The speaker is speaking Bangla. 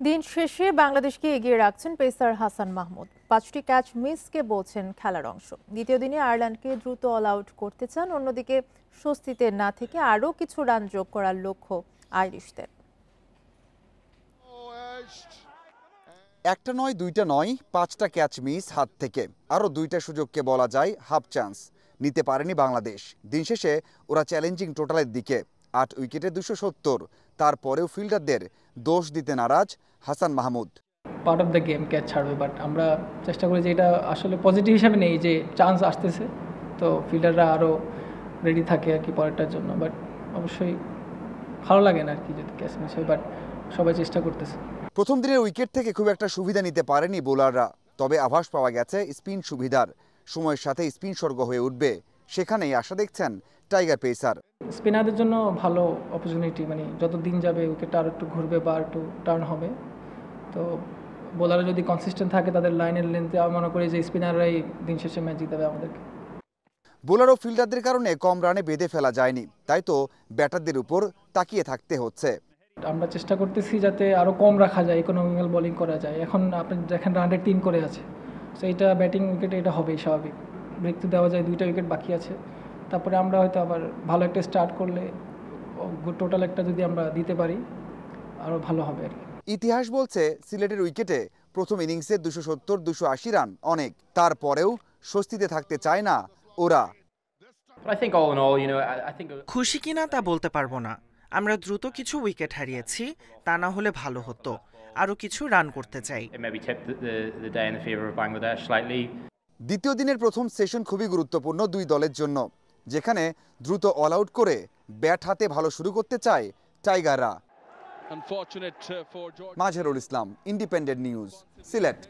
দিন শেষে বাংলাদেশকে এগিয়ে রাখছেন পেসার হাসান মাহমুদ। 5টি ক্যাচ মিসকে বলছেন খেলার অংশ। দ্বিতীয় দিনে আয়ারল্যান্ডকে দ্রুত অল আউট করতে চান। অন্যদিকে স্বস্তিতে না থেকে আরও কিছু রান যোগ করার লক্ষ্য আইরিশদের। একটা নয়, দুইটা নয়, 5টা ক্যাচ মিস হাত থেকে। আরও 2টা সুযোগকে বলা যায় হাফ চান্স নিতে পারেনি বাংলাদেশ। দিন শেষে ওরা চ্যালেঞ্জিং টোটালের দিকে। 8 উইকেটে 270। তারপরেও ফিল্ডারদের দোষ দিতে নারাজ Hasan Mahmud. Part of the game, catch ছাড়বে, বাট আমরা চেষ্টা করি যে এটা আসলে পজিটিভ হিসাবে নেই যে চান্স আসতেছে, তো ফিল্ডাররা আরও রেডি থাকে আর কি পরেরটার জন্য। বাট অবশ্যই ভালো লাগে না আর কি যদি ক্যাচ মিস হয়, বাট সবাই চেষ্টা করতেছে। প্রথম দিনের উইকেট থেকে খুব একটা সুবিধা নিতে পারেনি বোলাররা। তবে আভাস পাওয়া গেছে স্পিন সুবিধার। সময়ের সাথে স্পিন স্বর্গ হয়ে উঠবে, সেখানেই আশা দেখছেন টাইগার পেসার। স্পিনারদের জন্য ভালো অপরচুনিটি, মানে যত দিন যাবে উইকেটটা আরও একটু ঘুরবে বা একটু টার্ন হবে। তো বোলাররা যদি কনসিস্টেন্ট থাকে তাদের লাইনের লেন্থে, আমি মনে করি যে স্পিনাররাই দিন শেষে ম্যাচ জিতাবে আমাদেরকে। বোলার ও ফিল্ডারদের কারণে কম রানে বেঁধে ফেলা যায়নি, তাই তো ব্যাটারদের উপর তাকিয়ে থাকতে হচ্ছে। আমরা চেষ্টা করতেছি যাতে আরও কম রাখা যায়, ইকোনমিক্যাল বোলিং করা যায়। এখন আপনি দেখেন 103 করে আছে, সো এটা ব্যাটিং উইকেটে এটা হবেই স্বাভাবিক। ব্রেক তো দেওয়া যায়, 2টা উইকেট বাকি আছে। তারপরে আমরা হয়তো আবার ভালো একটা স্টার্ট করলে টোটাল একটা যদি আমরা দিতে পারি আরও ভালো হবে আর কি। ইতিহাস বলছে সিলেটের উইকেটে প্রথম ইনিংসে 270-280 রান অনেক। তারপরেও স্বস্তিতে থাকতে চায় না ওরা। খুশি কিনা তা বলতে পারবো না। আমরা দ্রুত কিছু উইকেট হারিয়েছি, তা না হলে ভালো হতো। আরও কিছু রান করতে চাই। দ্বিতীয় দিনের প্রথম সেশন খুবই গুরুত্বপূর্ণ দুই দলের জন্য, যেখানে দ্রুত অল আউট করে ব্যাট হাতে ভালো শুরু করতে চায় টাইগাররা। Mazharul Islam, independent news, Sylhet.